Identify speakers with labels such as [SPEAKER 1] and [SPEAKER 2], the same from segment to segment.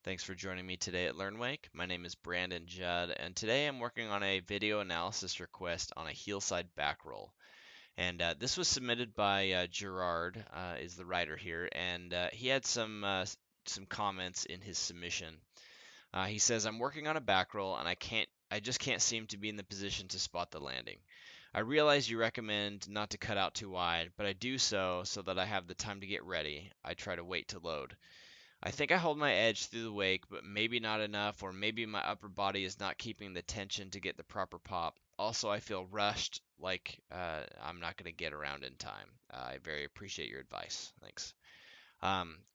[SPEAKER 1] Thanks for joining me today at Learnwake. My name is Brandon Judd, and today I'm working on a video analysis request on a Heelside back roll. And this was submitted by Gerard, is the writer here, and he had some comments in his submission. He says, "I'm working on a back roll, and I just can't seem to be in the position to spot the landing. I realize you recommend not to cut out too wide, but I do so that I have the time to get ready. I try to wait to load. I think I hold my edge through the wake, but maybe not enough, or maybe my upper body is not keeping the tension to get the proper pop. Also, I feel rushed, like I'm not going to get around in time. I very appreciate your advice. Thanks."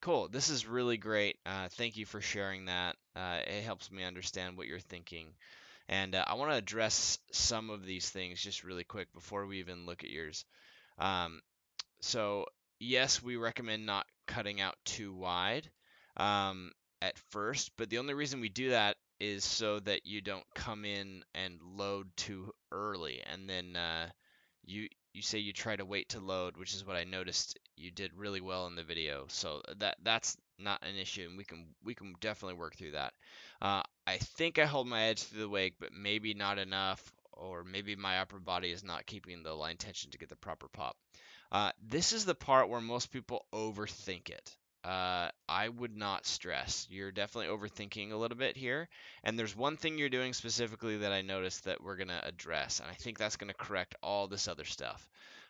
[SPEAKER 1] Cool. This is really great. Thank you for sharing that. It helps me understand what you're thinking. And I want to address some of these things just really quick before we even look at yours. Um, so yes, we recommend not cutting out too wide um, at first, but the only reason we do that is so that you don't come in and load too early, and then you say you try to wait to load, which is what I noticed you did really well in the video. So that's not an issue, and we can definitely work through that. I think I hold my edge through the wake, but maybe not enough, or maybe my upper body is not keeping the line tension to get the proper pop. This is the part where most people overthink it. I would not stress. You're definitely overthinking a little bit here. And there's one thing you're doing specifically that I noticed that we're going to address. And I think that's going to correct all this other stuff.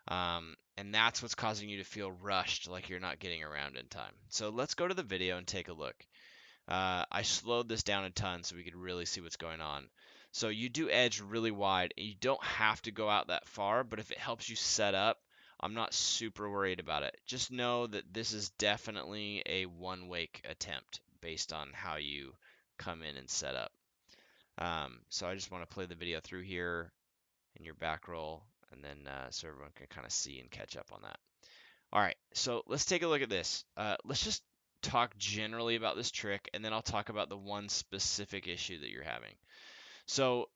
[SPEAKER 1] And that's what's causing you to feel rushed, like you're not getting around in time. So let's go to the video and take a look. I slowed this down a ton so we could really see what's going on. So you do edge really wide, and you don't have to go out that far, but if it helps you set up, I'm not super worried about it. Just know that this is definitely a one wake attempt based on how you come in and set up. So I just want to play the video through here in your back roll, and then so everyone can kind of see and catch up on that. All right, so let's take a look at this. Let's just talk generally about this trick, and then I'll talk about the one specific issue that you're having. So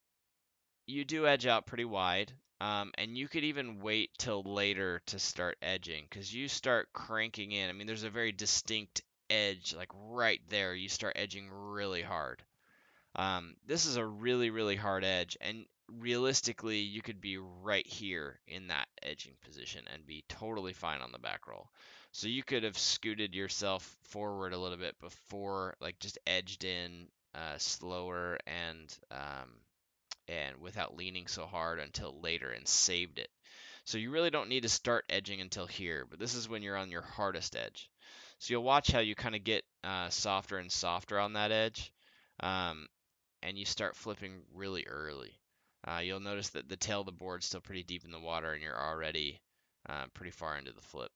[SPEAKER 1] you do edge out pretty wide, and you could even wait till later to start edging, because you start cranking in. I mean, there's a very distinct edge, like right there. You start edging really hard. This is a really, really hard edge, and realistically, you could be right here in that edging position and be totally fine on the back roll. So you could have scooted yourself forward a little bit before, like just edged in slower and without leaning so hard until later and saved it. So you really don't need to start edging until here, but this is when you're on your hardest edge. So you'll watch how you kind of get softer and softer on that edge. Um, and you start flipping really early. You'll notice that the tail of the board's still pretty deep in the water and you're already pretty far into the flip.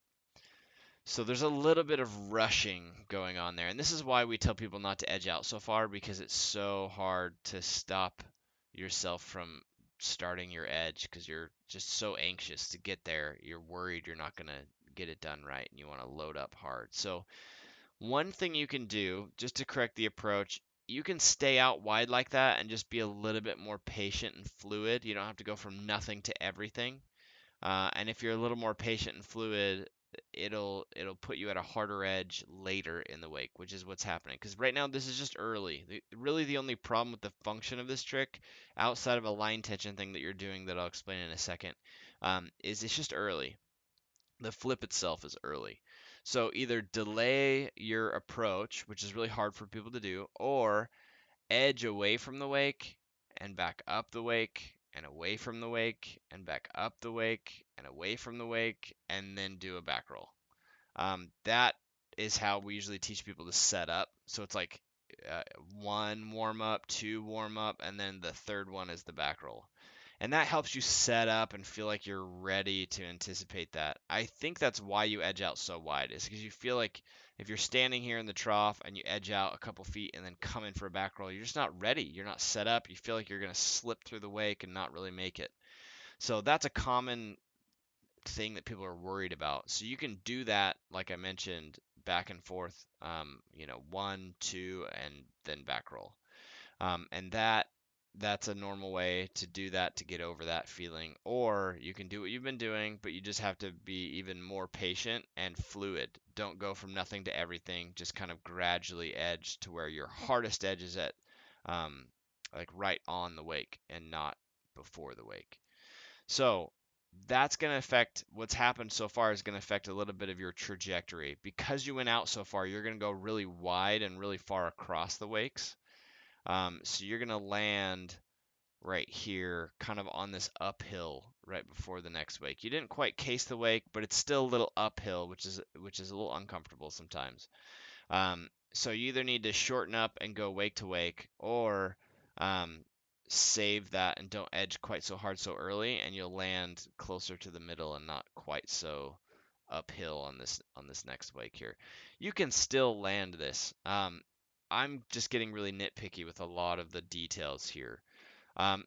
[SPEAKER 1] So there's a little bit of rushing going on there. And this is why we tell people not to edge out so far, because it's so hard to stop yourself from starting your edge because you're just so anxious to get there. You're worried you're not going to get it done right and you want to load up hard. So one thing you can do just to correct the approach, you can stay out wide like that and just be a little bit more patient and fluid. You don't have to go from nothing to everything. And if you're a little more patient and fluid, it'll put you at a harder edge later in the wake, which is what's happening. Because right now this is just early. Really, the only problem with the function of this trick, outside of a line tension thing that you're doing that I'll explain in a second, is it's just early. The flip itself is early. So either delay your approach, which is really hard for people to do, or edge away from the wake and back up the wake and away from the wake and back up the wake and away from the wake and then do a back roll. That is how we usually teach people to set up. So it's like uh, one warm up, two warm up, and then the third one is the back roll. And that helps you set up and feel like you're ready to anticipate that. I think that's why you edge out so wide, is because you feel like if you're standing here in the trough and you edge out a couple feet and then come in for a back roll, you're just not ready. You're not set up. You feel like you're going to slip through the wake and not really make it. So that's a common thing that people are worried about. So you can do that, like I mentioned, back and forth, one, two, and then back roll. And that that's a normal way to do that to get over that feeling. Or you can do what you've been doing, but you just have to be even more patient and fluid. Don't go from nothing to everything. Just kind of gradually edge to where your hardest edge is at, um, like right on the wake and not before the wake. So that's going to affect what's happened so far is going to affect a little bit of your trajectory. Because you went out so far, you're going to go really wide and really far across the wakes. So you're going to land right here, kind of on this uphill right before the next wake. You didn't quite case the wake, but it's still a little uphill, which is a little uncomfortable sometimes. So you either need to shorten up and go wake to wake, or um, save that and don't edge quite so hard so early, and you'll land closer to the middle and not quite so uphill on this next wake here. You can still land this. I'm just getting really nitpicky with a lot of the details here.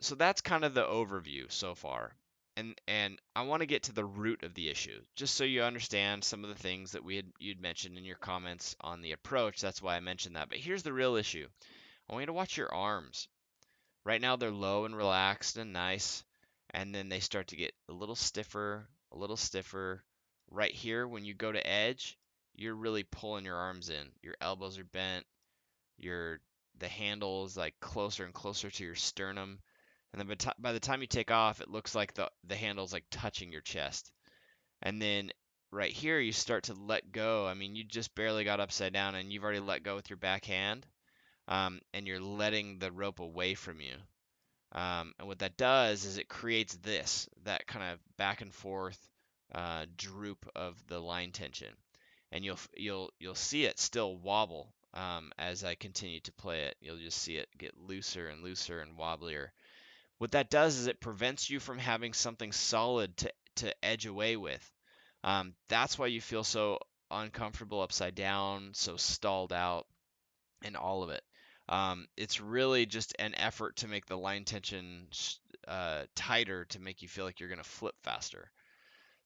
[SPEAKER 1] So that's kind of the overview so far. And I want to get to the root of the issue, just so you understand some of the things that you'd mentioned in your comments on the approach. That's why I mentioned that. But here's the real issue. I want you to watch your arms. Right now they're low and relaxed and nice, and then they start to get a little stiffer, a little stiffer. Right here, when you go to edge, you're really pulling your arms in. Your elbows are bent, your the handle is like closer and closer to your sternum, and then by the time you take off, it looks like the handle's like touching your chest. And then right here, you start to let go. I mean, you just barely got upside down, and you've already let go with your back hand, and you're letting the rope away from you. And what that does is it creates that kind of back and forth droop of the line tension, and you'll see it still wobble as I continue to play it. You'll just see it get looser and looser and wobblier. What that does is it prevents you from having something solid to edge away with. That's why you feel so uncomfortable upside down, so stalled out, and all of it. It's really just an effort to make the line tension tighter to make you feel like you're going to flip faster.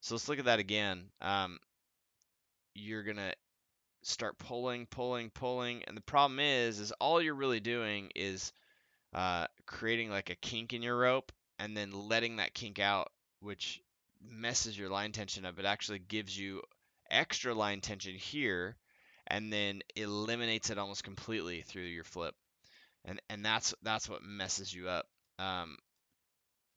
[SPEAKER 1] So let's look at that again. You're going to start pulling, pulling, pulling, and the problem is all you're really doing is creating like a kink in your rope and then letting that kink out, which messes your line tension up. It actually gives you extra line tension here and then eliminates it almost completely through your flip. And that's what messes you up. Um,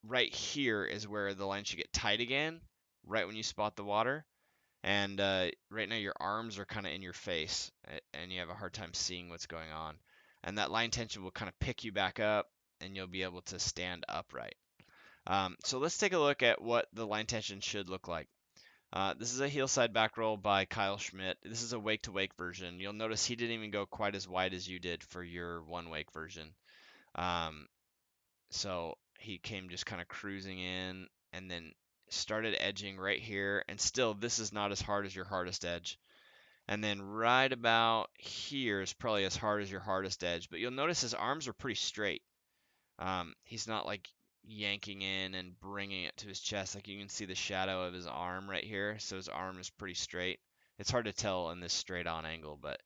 [SPEAKER 1] right here is where the line should get tight again, right when you spot the water. And right now your arms are kind of in your face, and you have a hard time seeing what's going on. And that line tension will kind of pick you back up, and you'll be able to stand upright. So let's take a look at what the line tension should look like. This is a Heelside back roll by Kyle Schmidt. This is a wake-to-wake version. You'll notice he didn't even go quite as wide as you did for your one-wake version. Um, so he came just kind of cruising in and then started edging right here. And still, this is not as hard as your hardest edge. And then right about here is probably as hard as your hardest edge. But you'll notice his arms are pretty straight. He's not like yanking in and bringing it to his chest. Like you can see the shadow of his arm right here. So his arm is pretty straight. It's hard to tell in this straight on angle, but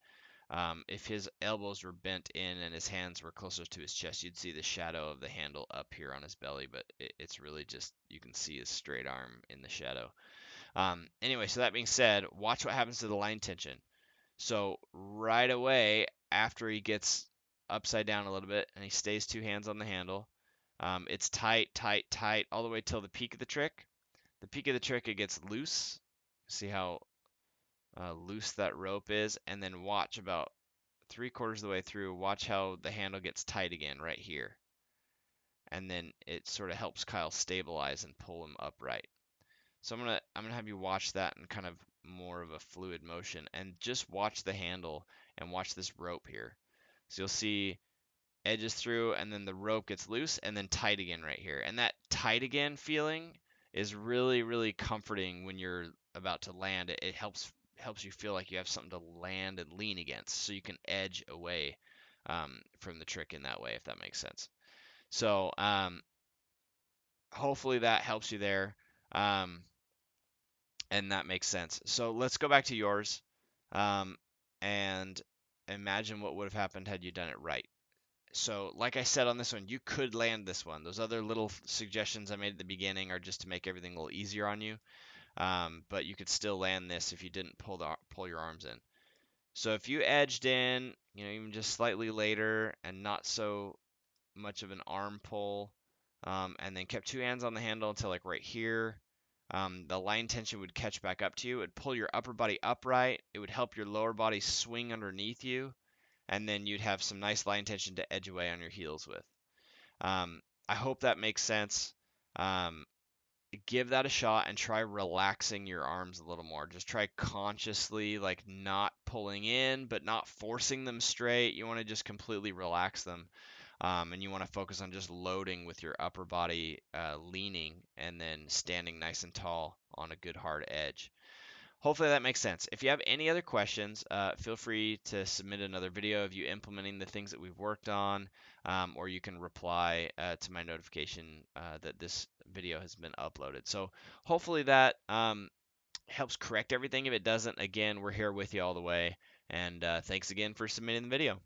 [SPEAKER 1] if his elbows were bent in and his hands were closer to his chest, you'd see the shadow of the handle up here on his belly, but it's really just, you can see his straight arm in the shadow. Anyway, so that being said, watch what happens to the line tension. So right away, after he gets upside down a little bit and he stays two hands on the handle, it's tight, tight, tight, all the way till the peak of the trick. The peak of the trick, it gets loose. See how loose that rope is, and then watch about 3/4 of the way through, watch how the handle gets tight again right here. And then it sort of helps Kyle stabilize and pull him upright. So I'm gonna have you watch that in kind of more of a fluid motion and just watch the handle and watch this rope here. So you'll see edges through and then the rope gets loose and then tight again right here. And that tight again feeling is really, really comforting when you're about to land. It helps you feel like you have something to land and lean against, so you can edge away from the trick in that way, if that makes sense. So hopefully that helps you there, and that makes sense. So let's go back to yours, and imagine what would have happened had you done it right. So like I said on this one, you could land this one. Those other little suggestions I made at the beginning are just to make everything a little easier on you. But you could still land this if you didn't pull your arms in. So if you edged in, even just slightly later and not so much of an arm pull, and then kept two hands on the handle until like right here, the line tension would catch back up to you. It would pull your upper body upright. It would help your lower body swing underneath you, and then you'd have some nice line tension to edge away on your heels with. I hope that makes sense. Um, Give that a shot and try relaxing your arms a little more. Just try consciously, like not pulling in, but not forcing them straight. You want to just completely relax them. And you want to focus on just loading with your upper body leaning and then standing nice and tall on a good hard edge. Hopefully that makes sense. If you have any other questions, feel free to submit another video of you implementing the things that we've worked on, or you can reply to my notification that this video has been uploaded. So hopefully that helps correct everything. If it doesn't, again, we're here with you all the way. And thanks again for submitting the video.